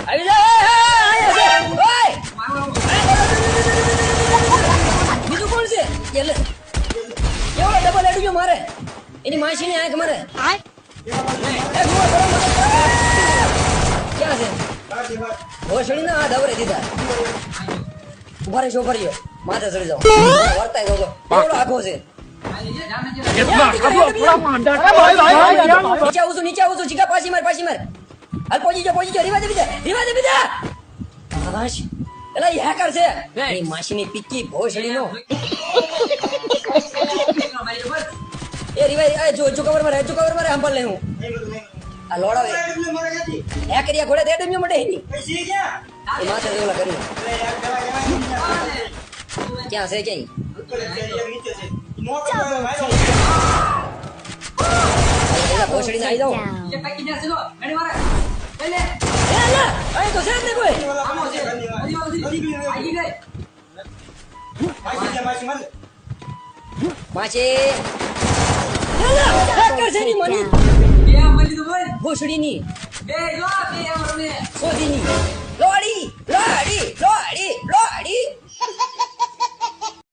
આવી જા ઓય બીજું કોણ છે એટલે કેવો ડબલ એડું મારે એની માસીની આંખ મારે ક્યાં છે ભોસડી ના હાથ આવરે દીધા ઉભા રે છોકરીઓ માથે ચડી જાઓ વર્તાય દો એવડો આખો છે નીચે આવું છું ચીકા પાછી માર હાલ પહોંચી જાઓ રીવા દે બીજા આશ એલા ઈ હેકર છે એની માસીની પિક્કી ભોસડી નો એ રીવા જો કવર મારે હંપલ લે હું આ લોડા હેકરિયા ઘોડે દે ડમ્યો મડે એની એ માથે ઓલા કરી ક્યાં છે ક્યાં ભોસડી ના આવી જાઓ તો છે ને કોઈ માછી હેકર છે ની મની ભોસડી ની શોધી ની